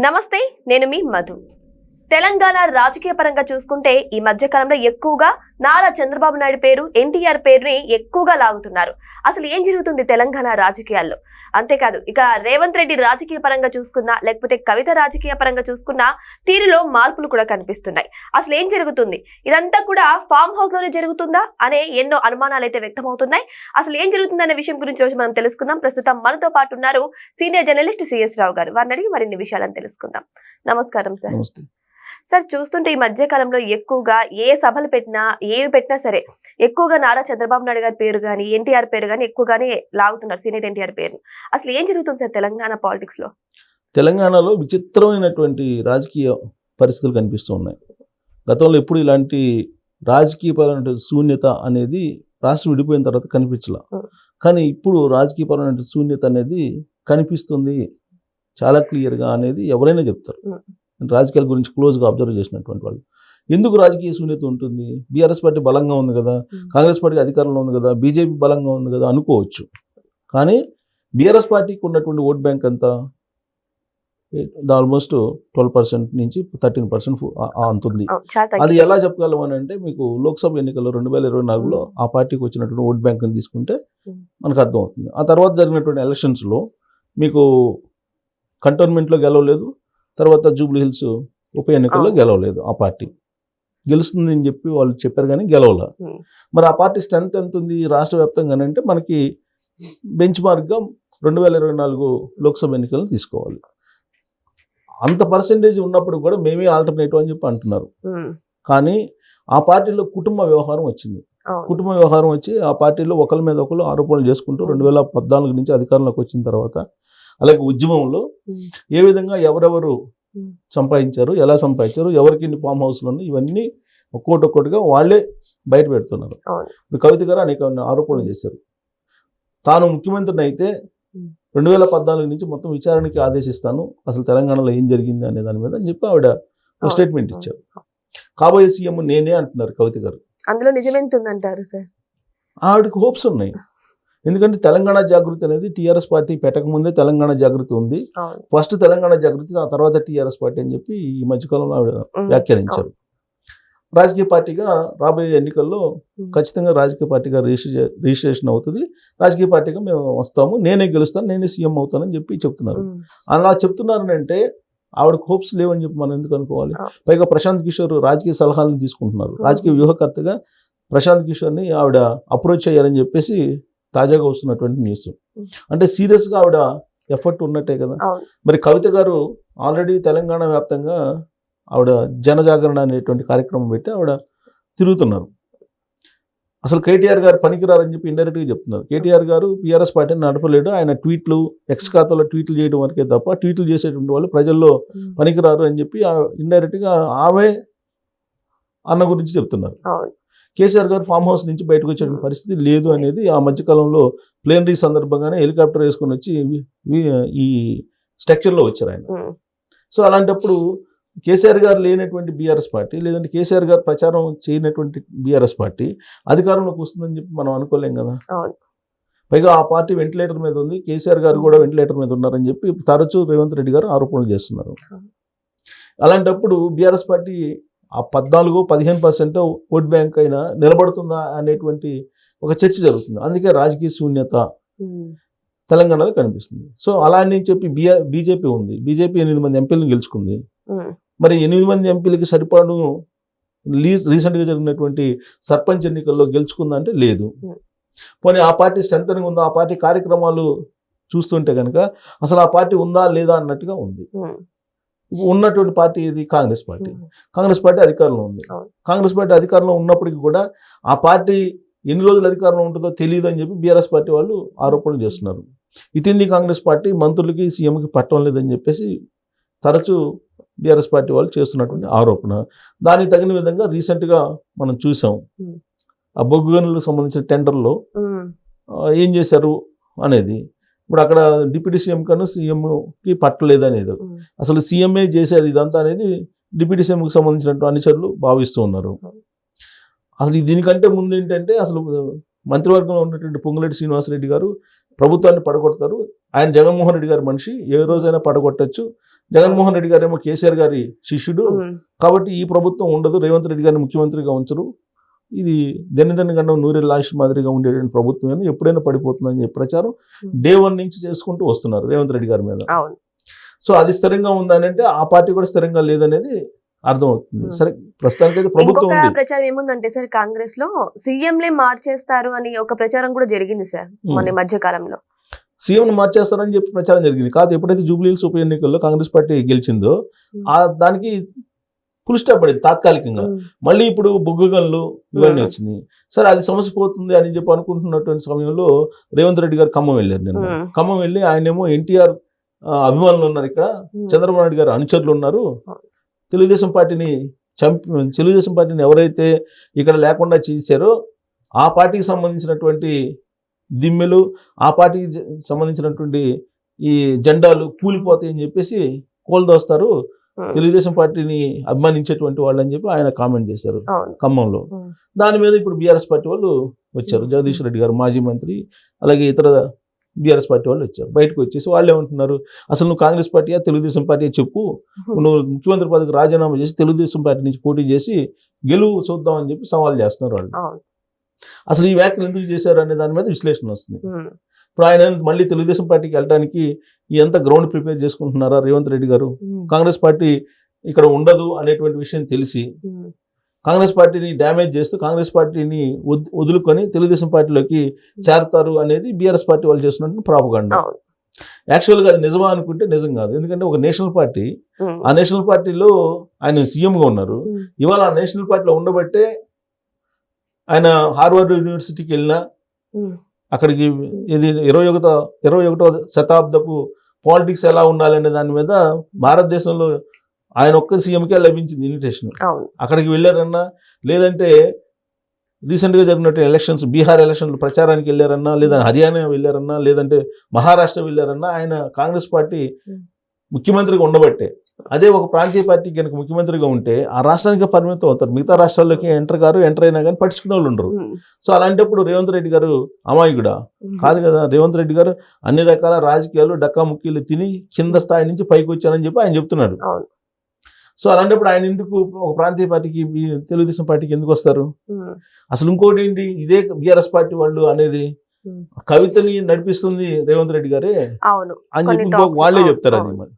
నమస్తే, నేను మీ మధు. తెలంగాణ రాజకీయ పరంగా చూసుకుంటే ఈ మధ్య కాలంలో ఎక్కువగా నారా చంద్రబాబు నాయుడు పేరు, ఎన్టీఆర్ పేరుని ఎక్కువగా లాగుతున్నారు. అసలు ఏం జరుగుతుంది తెలంగాణ రాజకీయాల్లో? అంతేకాదు, ఇక రేవంత్ రెడ్డి రాజకీయ పరంగా చూసుకున్నా, లేకపోతే కవిత రాజకీయ పరంగా చూసుకున్నా తీరులో మార్పులు కూడా కనిపిస్తున్నాయి. అసలు ఏం జరుగుతుంది? ఇదంతా కూడా ఫామ్ హౌస్ లోనే జరుగుతుందా అనే ఎన్నో అనుమానాలు అయితే వ్యక్తమవుతున్నాయి. అసలు ఏం జరుగుతుందనే విషయం గురించి రోజు మనం తెలుసుకుందాం. ప్రస్తుతం మనతో పాటు ఉన్నారు సీనియర్ జర్నలిస్ట్ సిఎస్ రావు గారు. వారిని అడిగి మరిన్ని విషయాలను తెలుసుకుందాం. నమస్కారం సార్. సార్, చూస్తుంటే ఈ మధ్య కాలంలో ఎక్కువగా ఏ సభలు పెట్టినా, ఏవి పెట్టినా సరే ఎక్కువగా నారా చంద్రబాబు నాయుడు గారి పేరు కానీ, ఎన్టీఆర్ పేరు కానీ ఎక్కువగానే లాగుతున్నారు, సీనియర్ ఎన్టీఆర్ పేరు. అసలు ఏం జరుగుతుంది సార్ తెలంగాణ పాలిటిక్స్ లో? తెలంగాణలో విచిత్రమైనటువంటి రాజకీయ పరిస్థితులు కనిపిస్తూ ఉన్నాయి. గతంలో ఎప్పుడు ఇలాంటి రాజకీయపరమైన శూన్యత అనేది రాష్ట్రం విడిపోయిన తర్వాత కనిపించలా. కానీ ఇప్పుడు రాజకీయపరమైన శూన్యత అనేది కనిపిస్తుంది చాలా క్లియర్గా అనేది ఎవరైనా చెప్తారు, రాజకీయాల గురించి క్లోజ్గా అబ్జర్వ్ చేసినటువంటి వాళ్ళు. ఎందుకు రాజకీయ శూన్యత ఉంటుంది? బీఆర్ఎస్ పార్టీ బలంగా ఉంది కదా, కాంగ్రెస్ పార్టీ అధికారంలో ఉంది కదా, బీజేపీ బలంగా ఉంది కదా అనుకోవచ్చు. కానీ బీఆర్ఎస్ పార్టీకి ఉన్నటువంటి ఓట్ బ్యాంక్ అంతా ఆల్మోస్ట్ 12% నుంచి 13% అంతుంది. అది ఎలా చెప్పగలం అని అంటే, మీకు లోక్సభ ఎన్నికల్లో 2024లో ఆ పార్టీకి వచ్చినటువంటి ఓట్ బ్యాంక్ని తీసుకుంటే మనకు అర్థం అవుతుంది. ఆ తర్వాత జరిగినటువంటి ఎలక్షన్స్లో మీకు కంటోన్మెంట్లో గెలవలేదు, తర్వాత జూబ్లీ హిల్స్ ఉప ఎన్నికల్లో గెలవలేదు. ఆ పార్టీ గెలుస్తుంది అని చెప్పి వాళ్ళు చెప్పారు కానీ గెలవలే. మరి ఆ పార్టీ స్ట్రెంత్ ఎంత ఉంది రాష్ట్ర వ్యాప్తంగా అంటే, మనకి బెంచ్ మార్క్గా 2024 లోక్సభ ఎన్నికలను తీసుకోవాలి. అంత పర్సెంటేజ్ ఉన్నప్పుడు కూడా మేమే ఆల్టర్నేటివ్ అని చెప్పి అంటున్నారు. కానీ ఆ పార్టీలో కుటుంబ వ్యవహారం వచ్చింది. కుటుంబ వ్యవహారం వచ్చి ఆ పార్టీలో ఒకరి మీద ఒకరు ఆరోపణలు చేసుకుంటూ 2014 నుంచి అధికారంలోకి వచ్చిన తర్వాత, అలాగే ఉద్యమంలో ఏ విధంగా ఎవరెవరు సంపాదించారు, ఎలా సంపాదించారు, ఎవరికి ఇన్ని ఫామ్ హౌస్లు ఉన్నాయి, ఇవన్నీ ఒక్కొక్కటిగా వాళ్ళే బయట పెడుతున్నారు. కవిత గారు అనేక ఆరోపణలు చేశారు. తాను ముఖ్యమంత్రిని అయితే 2014 నుంచి మొత్తం విచారణకి ఆదేశిస్తాను, అసలు తెలంగాణలో ఏం జరిగింది అనే దాని మీద అని చెప్పి ఆవిడ ఒక స్టేట్మెంట్ ఇచ్చారు. కాబోయే సీఎం నేనే అంటున్నారు కవిత గారు. అందులో నిజమేంటుందంటారు సార్? ఆవిడకి హోప్స్ ఉన్నాయి. ఎందుకంటే తెలంగాణ జాగృతి అనేది టీఆర్ఎస్ పార్టీ పెట్టక ముందే తెలంగాణ జాగృతి ఉంది. ఫస్ట్ తెలంగాణ జాగృతి, ఆ తర్వాత టీఆర్ఎస్ పార్టీ అని చెప్పి ఈ మధ్యకాలంలో ఆవిడ వ్యాఖ్యానించారు. రాజకీయ పార్టీగా రాబోయే ఎన్నికల్లో ఖచ్చితంగా రాజకీయ పార్టీగా రిజిస్ట్రేషన్ అవుతుంది, రాజకీయ పార్టీగా మేము వస్తాము, నేనే గెలుస్తాను, నేనే సీఎం అవుతానని చెప్పి చెప్తున్నారు. అలా చెప్తున్నారనంటే ఆవిడకు హోప్స్ లేవని చెప్పి మనం ఎందుకు అనుకోవాలి? పైగా ప్రశాంత్ కిషోర్ రాజకీయ సలహాలను తీసుకుంటున్నారు. రాజకీయ వ్యూహకర్తగా ప్రశాంత్ కిషోర్ని ఆవిడ అప్రోచ్ అయ్యారని చెప్పేసి తాజాగా వస్తున్నటువంటి న్యూస్. అంటే సీరియస్గా ఆవిడ ఎఫర్ట్ ఉన్నట్టే కదా. మరి కవిత గారు ఆల్రెడీ తెలంగాణ వ్యాప్తంగా ఆవిడ జనజాగరణ అనేటువంటి కార్యక్రమం పెట్టి ఆవిడ తిరుగుతున్నారు. అసలు కేటీఆర్ గారు పనికిరారని చెప్పి ఇండైరెక్ట్గా చెప్తున్నారు. కేటీఆర్ గారు బీఆర్ఎస్ పార్టీని నడపలేడు, ఆయన ట్వీట్లు ఎక్స్ ఖాతాలో ట్వీట్లు చేయడం వరకే తప్ప ట్వీట్లు చేసేటువంటి వాళ్ళు ప్రజల్లో పనికిరారు అని చెప్పి ఇండైరెక్ట్గా ఆమె అన్న గురించి చెప్తున్నారు. కేసీఆర్ గారు ఫామ్ హౌస్ నుంచి బయటకు వచ్చే పరిస్థితి లేదు అనేది ఆ మధ్యకాలంలో ప్లేనరీ సందర్భంగానే హెలికాప్టర్ వేసుకొని వచ్చి ఈ స్ట్రక్చర్లో వచ్చారు ఆయన. సో అలాంటప్పుడు కేసీఆర్ గారు లేనటువంటి బీఆర్ఎస్ పార్టీ, లేదంటే కేసీఆర్ గారు ప్రచారం చేయనటువంటి బీఆర్ఎస్ పార్టీ అధికారంలోకి వస్తుందని చెప్పి మనం అనుకోలేం కదా. పైగా ఆ పార్టీ వెంటిలేటర్ మీద ఉంది, కేసీఆర్ గారు కూడా వెంటిలేటర్ మీద ఉన్నారని చెప్పి తరచూ రేవంత్ రెడ్డి గారు ఆరోపణలు చేస్తున్నారు. అలాంటప్పుడు బీఆర్ఎస్ పార్టీ ఆ 14-15% ఓట్ బ్యాంక్ అయినా నిలబడుతుందా అనేటువంటి ఒక చర్చ జరుగుతుంది. అందుకే రాజకీయ శూన్యత తెలంగాణలో కనిపిస్తుంది. సో అలా అని చెప్పి బీజేపీ ఉంది, బీజేపీ 8 మంది ఎంపీలను గెలుచుకుంది. మరి 8 మంది ఎంపీలకి సరిపడు రీసెంట్గా జరిగినటువంటి సర్పంచ్ ఎన్నికల్లో గెలుచుకుందంటే లేదు. పోనీ ఆ పార్టీ స్ట్రెంథనింగ్ ఉందా, ఆ పార్టీ కార్యక్రమాలు చూస్తుంటే కనుక అసలు ఆ పార్టీ ఉందా లేదా అన్నట్టుగా ఉంది. ఉన్నటువంటి పార్టీ ఇది కాంగ్రెస్ పార్టీ. కాంగ్రెస్ పార్టీ అధికారంలో ఉంది. కాంగ్రెస్ పార్టీ అధికారంలో ఉన్నప్పటికీ కూడా ఆ పార్టీ ఎన్ని రోజులు అధికారంలో ఉంటుందో తెలియదు అని చెప్పి బీఆర్ఎస్ పార్టీ వాళ్ళు ఆరోపణలు చేస్తున్నారు. ఇతింది కాంగ్రెస్ పార్టీ మంత్రులకి సీఎంకి పట్టడం లేదని చెప్పేసి తరచూ బీఆర్ఎస్ పార్టీ వాళ్ళు చేస్తున్నటువంటి ఆరోపణ. దానికి తగిన విధంగా రీసెంట్గా మనం చూసాం, ఆ బొగ్గు గనులకు సంబంధించిన టెండర్లో ఏం చేశారు అనేది. ఇప్పుడు అక్కడ డిప్యూటీ సీఎం కన్నా సీఎంకి పట్టలేదు అనేది, అసలు సీఎంఏ చేశారు ఇదంతా అనేది డిప్యూటీ సీఎంకి సంబంధించినటువంటి అనుచరులు భావిస్తూ ఉన్నారు. అసలు దీనికంటే ముందు ఏంటంటే, అసలు మంత్రివర్గంలో ఉన్నటువంటి పొంగులేటి శ్రీనివాసరెడ్డి గారు ప్రభుత్వాన్ని పడగొడతారు, ఆయన జగన్మోహన్ రెడ్డి గారి మనిషి, ఏ రోజైనా పడగొట్టచ్చు. జగన్మోహన్ రెడ్డి గారు ఏమో కేసీఆర్ గారి శిష్యుడు, కాబట్టి ఈ ప్రభుత్వం ఉండదు, రేవంత్ రెడ్డి గారిని ముఖ్యమంత్రిగా ఉంచరు, ఇది దెన్ని గండం నూరేళ్ళ లాస్ట్ మాదిరిగా ఉండేటువంటి ప్రభుత్వం అని ఎప్పుడైనా పడిపోతుందని చెప్పి ప్రచారం డే 1 నుంచి చేసుకుంటూ వస్తున్నారు రేవంత్ రెడ్డి గారి మీద. సో అది స్థిరంగా ఉందని అంటే ఆ పార్టీ కూడా స్థిరంగా లేదనేది అర్థమవుతుంది. సరే, ప్రస్తుతానికి అయితే ప్రభుత్వం ఉంది. ప్రచారం ఏముందంటే సార్, కాంగ్రెస్ లో సీఎంలే మార్చేస్తారు అని ఒక ప్రచారం కూడా జరిగింది సార్ మన మధ్య కాలంలో. సీఎం మార్చేస్తారని చెప్పి ప్రచారం జరిగింది. కాదు, ఎప్పుడైతే జూబ్లీహిల్స్ ఉప ఎన్నికల్లో కాంగ్రెస్ పార్టీ గెలిచిందో దానికి ఫుల్ స్టాప్ పడింది తాత్కాలికంగా. మళ్ళీ ఇప్పుడు బొగ్గుగన్లు ఇవన్నీ వచ్చినాయి. సరే, అది సమస్య పోతుంది అని చెప్పి అనుకుంటున్నటువంటి సమయంలో రేవంత్ రెడ్డి గారు ఖమ్మం వెళ్ళారు. నేను ఖమ్మం వెళ్ళి ఆయనేమో ఎన్టీఆర్ అభిమానులు ఉన్నారు, ఇక్కడ చంద్రబాబు నాయుడు గారు అనుచరులు ఉన్నారు, తెలుగుదేశం పార్టీని తెలుగుదేశం పార్టీని ఎవరైతే ఇక్కడ లేకుండా చేశారో ఆ పార్టీకి సంబంధించినటువంటి దిమ్మెలు, ఆ పార్టీకి సంబంధించినటువంటి ఈ జెండాలు కూలిపోతాయి అని చెప్పేసి కోల్దోస్తారు తెలుగుదేశం పార్టీని అభిమానించేటువంటి వాళ్ళు అని చెప్పి ఆయన కామెంట్ చేశారు ఖమ్మంలో. దాని మీద ఇప్పుడు బీఆర్ఎస్ పార్టీ వాళ్ళు వచ్చారు. జగదీష్ రెడ్డి గారు మాజీ మంత్రి, అలాగే ఇతర బీఆర్ఎస్ పార్టీ వాళ్ళు వచ్చారు. బయటకు వచ్చేసి వాళ్ళు ఏమంటున్నారు, అసలు నువ్వు కాంగ్రెస్ పార్టీయా తెలుగుదేశం పార్టీ చెప్పు, నువ్వు ముఖ్యమంత్రి పదవికి రాజీనామా చేసి తెలుగుదేశం పార్టీ నుంచి పోటీ చేసి గెలువు చూద్దాం అని చెప్పి సవాల్ చేస్తున్నారు వాళ్ళు. అసలు ఈ వ్యాఖ్యలు ఎందుకు చేశారు అనే దాని మీద విశ్లేషణ వస్తుంది. ఇప్పుడు ఆయన మళ్ళీ తెలుగుదేశం పార్టీకి వెళ్ళడానికి ఎంత గ్రౌండ్ ప్రిపేర్ చేసుకుంటున్నారా రేవంత్ రెడ్డి గారు? కాంగ్రెస్ పార్టీ ఇక్కడ ఉండదు అనేటువంటి విషయం తెలిసి కాంగ్రెస్ పార్టీని డ్యామేజ్ చేస్తూ కాంగ్రెస్ పార్టీని వదులుకొని తెలుగుదేశం పార్టీలోకి చేరతారు అనేది బీఆర్ఎస్ పార్టీ వాళ్ళు చేస్తున్నట్టు ప్రాపగాండా. యాక్చువల్గా అది నిజమా అనుకుంటే నిజం కాదు. ఎందుకంటే ఒక నేషనల్ పార్టీ, ఆ నేషనల్ పార్టీలో ఆయన సీఎంగా ఉన్నారు. ఇవాళ ఆ నేషనల్ పార్టీలో ఉండబట్టే ఆయన హార్వర్డ్ యూనివర్సిటీకి వెళ్ళినా అక్కడికి ఇది 21వ శతాబ్దపు పాలిటిక్స్ ఎలా ఉండాలనే దాని మీద భారతదేశంలో ఆయన ఒక్క సీఎంకే లభించింది ఇన్విటేషన్. అక్కడికి వెళ్ళారన్నా, లేదంటే రీసెంట్గా జరిగినట్టు ఎలక్షన్స్, బీహార్ ఎలక్షన్లు ప్రచారానికి వెళ్ళారన్నా, లేదా హర్యానా వెళ్ళారన్నా, లేదంటే మహారాష్ట్ర వెళ్ళారన్నా, ఆయన కాంగ్రెస్ పార్టీ ముఖ్యమంత్రిగా ఉండబట్టే. అదే ఒక ప్రాంతీయ పార్టీ కనుక ముఖ్యమంత్రిగా ఉంటే ఆ రాష్ట్రానికి పరిమితం అవుతారు, మిగతా రాష్ట్రాల్లోకి ఎంటర్ అయినా కానీ పట్టించుకునే వాళ్ళు ఉండరు. సో అలాంటప్పుడు రేవంత్ రెడ్డి గారు అమాయకుడా? కాదు కదా. రేవంత్ రెడ్డి గారు అన్ని రకాల రాజకీయాలు డక్కాముక్కీలు తిని కింద స్థాయి నుంచి పైకి వచ్చానని చెప్పి ఆయన చెప్తున్నాడు. సో అలాంటప్పుడు ఆయన ఎందుకు ఒక ప్రాంతీయ పార్టీకి తెలుగుదేశం పార్టీకి ఎందుకు వస్తారు? అసలు ఇంకోటి ఏంటి, ఇదే బీఆర్ఎస్ పార్టీ వాళ్ళు అనేది కవితని నడిపిస్తుంది రేవంత్ రెడ్డి గారే అని చెప్పి ఇంకొక వాళ్ళే చెప్తారు అది. మరి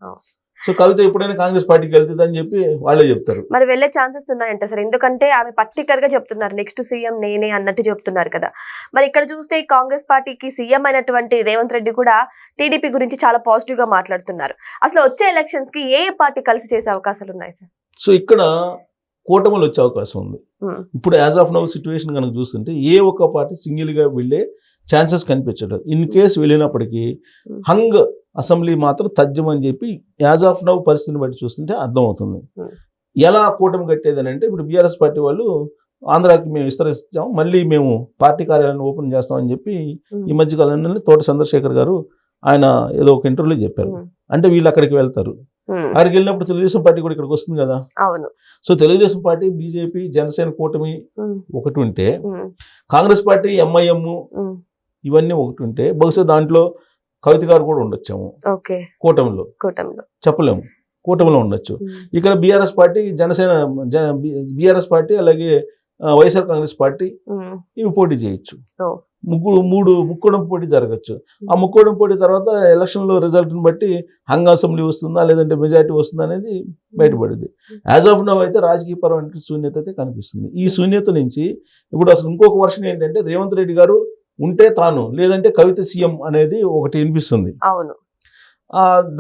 సో కవిత ఎప్పుడైనా కాంగ్రెస్ పార్టీకి వెళ్తుంది అని చెప్పి వాళ్ళే చెప్తారు. మరి వెళ్ళే ఛాన్సెస్ ఉన్నాయంట సార్, ఎందుకంటే ఆమె పర్టికులర్ గా చెప్తున్నారు నెక్స్ట్ సీఎం నేనే అన్నట్టు చెప్తున్నారు కదా. మరి ఇక్కడ చూస్తే కాంగ్రెస్ పార్టీకి సీఎం అయినటువంటి రేవంత్ రెడ్డి కూడా టీడీపీ గురించి చాలా పాజిటివ్ గా మాట్లాడుతున్నారు. అసలు వచ్చే ఎలక్షన్స్ కి ఏ పార్టీ కలిసి చేసే అవకాశాలు ఉన్నాయి సార్? సో ఇక్కడ కూటమిలు వచ్చే అవకాశం ఉంది. ఇప్పుడు యాజ్ ఆఫ్ నౌ సిచ్యువేషన్ కనుక చూస్తుంటే ఏ ఒక్క పార్టీ సింగిల్ గా వెళ్ళే ఛాన్సెస్ కనిపించడం. ఇన్ కేసు వెళ్ళినప్పటికీ హంగ్ అసెంబ్లీ మాత్రం తథ్యమని చెప్పి యాజ్ ఆఫ్ నౌ పరిస్థితిని బట్టి చూస్తుంటే అర్థమవుతుంది. ఎలా కూటమి కట్టేదని అంటే, ఇప్పుడు బీఆర్ఎస్ పార్టీ వాళ్ళు ఆంధ్రాకి మేము విస్తరిస్తాం, మళ్ళీ మేము పార్టీ కార్యాలయాన్ని ఓపెన్ చేస్తామని చెప్పి ఈ మధ్య కాలంలో తోట చంద్రశేఖర్ గారు ఆయన ఏదో ఒక ఇంటర్వ్యూలో చెప్పారు. అంటే వీళ్ళు అక్కడికి వెళ్తారు, అక్కడికి వెళ్ళినప్పుడు తెలుగుదేశం పార్టీ కూడా ఇక్కడికి వస్తుంది కదా. So Telugu Desam party, BJP, Janasena కూటమి ఒకటి ఉంటే, కాంగ్రెస్ పార్టీ, ఎంఐఎం ఇవన్నీ ఒకటి ఉంటే, బహుశా దాంట్లో కవిత గారు కూడా ఉండొచ్చాము కూటమిలో, చెప్పలేము, కూటమిలో ఉండొచ్చు. ఇక్కడ BRS party, Janasena, BRS party అలాగే వైఎస్ఆర్ కాంగ్రెస్ పార్టీ ఇవి పోటీ చేయొచ్చు. ముక్కోడం పోటీ జరగచ్చు. ఆ ముక్కోడం పోటీ తర్వాత ఎలక్షన్లో రిజల్ట్ని బట్టి హంగ్ అసెంబ్లీ వస్తుందా లేదంటే మెజారిటీ వస్తుందా అనేది బయటపడింది. యాజ్ ఆఫ్ నౌ అయితే రాజకీయపరమైన శూన్యత అయితే కనిపిస్తుంది. ఈ శూన్యత నుంచి ఇప్పుడు అసలు ఇంకొక వర్షన్ ఏంటంటే, రేవంత్ రెడ్డి గారు ఉంటే తాను, లేదంటే కవిత సీఎం అనేది ఒకటి వినిపిస్తుంది.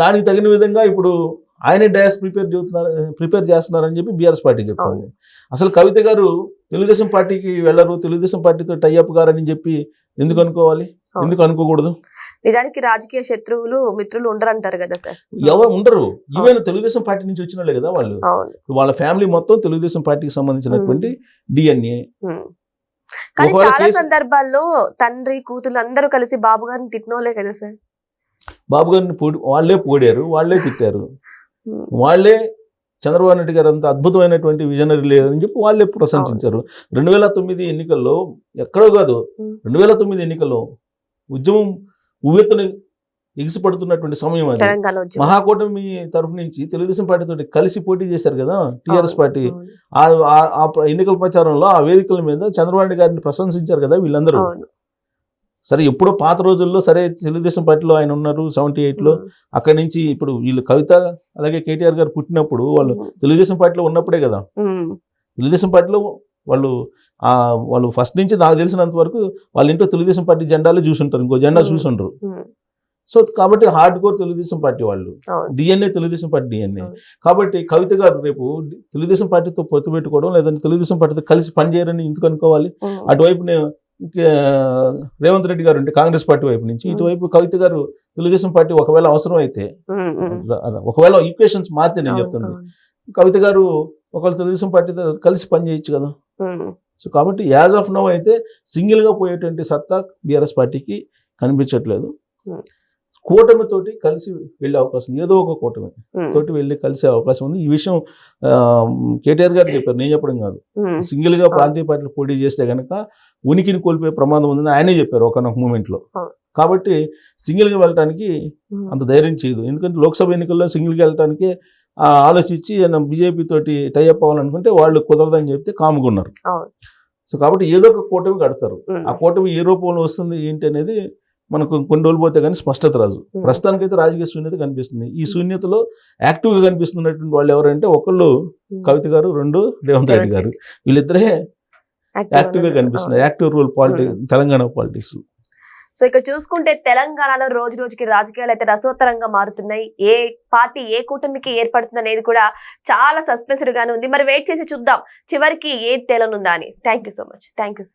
దానికి తగిన విధంగా ఇప్పుడు ఆయనే డయాస్ ప్రిపేర్ చేస్తున్నారని చెప్పి బీఆర్ఎస్ పార్టీ చెప్తుంది. అసలు కవిత గారు తెలుగుదేశం పార్టీకి వెళ్ళరు, తెలుగుదేశం పార్టీతో టైఅప్ గారని చెప్పి ఎందుకు అనుకోవాలి? ఎందుకు అనుకోకూడదు? నిజానికి రాజకీయ శత్రువులు మిత్రులు ఉండరంటారు కదా సార్. ఎవరు ఉండరు. ఈవెన్ తెలుగుదేశం పార్టీ నుంచి వచ్చిన వాళ్ళే కదా వాళ్ళు. వాళ్ళ ఫ్యామిలీ మొత్తం తెలుగుదేశం పార్టీకి సంబంధించినటువంటి డిఎన్ఏ. కానీ చాలా సందర్భాల్లో తండ్రి కూతురు అందరూ కలిసి బాబు గారిని తిట్టినోలే కదా సార్. బాబు గారిని వాళ్ళే పొగిడారు, వాళ్ళే తిట్టారు, వాళ్ళే చంద్రబాబు నాయుడు గారు అంత అద్భుతమైనటువంటి విజనరీ లేదని చెప్పి వాళ్ళే ప్రశంసించారు. 2009 ఎన్నికల్లో ఎక్కడో కాదు, 2009 ఎన్నికల్లో ఉద్యమం ఉవ్వెత్తున ఎగిసిపడుతున్నటువంటి సమయం అది. తెలంగాణ ఉద్యమం. మహాకూటమి తరఫు నుంచి తెలుగుదేశం పార్టీతో కలిసి పోటీ చేశారు కదా టీఆర్ఎస్ పార్టీ. అవును. ఆ ఎన్నికల ప్రచారంలో ఆ వేదికల మీద చంద్రబాబు నాయుడు గారిని ప్రశంసించారు కదా వీళ్ళందరూ. అవును. సరే ఎప్పుడో పాత రోజుల్లో సరే తెలుగుదేశం పార్టీలో ఆయన ఉన్నారు 78లో. అక్కడి నుంచి ఇప్పుడు వీళ్ళు కవిత అలాగే కేటీఆర్ గారు పుట్టినప్పుడు వాళ్ళు తెలుగుదేశం పార్టీలో ఉన్నప్పుడే కదా. తెలుగుదేశం పార్టీలో వాళ్ళు ఫస్ట్ నుంచి నాకు తెలిసినంత వరకు వాళ్ళ ఇంట్లో తెలుగుదేశం పార్టీ జెండాలే చూసుంటారు, ఇంకో జెండా చూసుంటారు. సో కాబట్టి హార్డ్ కోర్ తెలుగుదేశం పార్టీ వాళ్ళు, డిఎన్ఏ తెలుగుదేశం పార్టీ డిఎన్ఏ. కాబట్టి కవిత గారు రేపు తెలుగుదేశం పార్టీతో పొత్తు పెట్టుకోవడం లేదంటే తెలుగుదేశం పార్టీతో కలిసి పనిచేయరని ఎందుకు అనుకోవాలి? అటువైపు రేవంత్ రెడ్డి గారు ఉంటే కాంగ్రెస్ పార్టీ వైపు నుంచి, ఇటువైపు కవిత గారు తెలుగుదేశం పార్టీ ఒకవేళ అవసరం అయితే, ఒకవేళ ఈక్వేషన్స్ మారితే నేను చెప్తుంది, కవిత గారు ఒకవేళ తెలుగుదేశం పార్టీతో కలిసి పనిచేయచ్చు కదా. సో కాబట్టి యాజ్ ఆఫ్ నౌ అయితే సింగిల్ గా పోయేటువంటి సత్తా బీఆర్ఎస్ పార్టీకి కనిపించట్లేదు. కూటమితోటి కలిసి వెళ్ళే అవకాశం, ఏదో ఒక కూటమి తోటి వెళ్ళి కలిసే అవకాశం ఉంది. ఈ విషయం కేటీఆర్ గారు చెప్పారు, నేను చెప్పడం కాదు. సింగిల్ గా ప్రాంతీయ పార్టీలు పోటీ చేస్తే కనుక ఉనికిని కోల్పోయే ప్రమాదం ఉందని ఆయనే చెప్పారు ఒకనొక మూమెంట్ లో. కాబట్టి సింగిల్ గా వెళ్ళటానికి అంత ధైర్యం చేయదు. ఎందుకంటే లోక్సభ ఎన్నికల్లో సింగిల్ గా వెళ్ళటానికి ఆలోచించి బీజేపీ తోటి టైఅప్ అవ్వాలనుకుంటే వాళ్ళు కుదరదని చెప్తే కాముకున్నారు. సో కాబట్టి ఏదో ఒక కూటమి కడతారు. ఆ కూటమి ఏ రూపంలో వస్తుంది ఏంటి అనేది మనకు కొన్ని రోజులు పోతే కానీ స్పష్టత రాదు. ప్రస్తుతానికైతే రాజకీయ శూన్యత కనిపిస్తుంది. ఈ శూన్యతలో యాక్టివ్గా కనిపిస్తున్నటువంటి వాళ్ళు ఎవరంటే ఒకళ్ళు కవిత గారు, రెండు రేవంత్ రెడ్డి గారు. వీళ్ళిద్దరే యాక్టివ్గా కనిపిస్తున్నారు. Active role Telangana politics. So ఇక్కడ చూసుకుంటే తెలంగాణలో రోజు రోజుకి రాజకీయాలు అయితే రసోత్తరంగా మారుతున్నాయి. ఏ పార్టీ ఏ కూటమికి ఏర్పడుతుంది అనేది కూడా చాలా సస్పెన్సివ్ గానే ఉంది. మరి వెయిట్ చేసి చూద్దాం చివరికి ఏది తేలనుందా అని. Thank you so much. Thank you.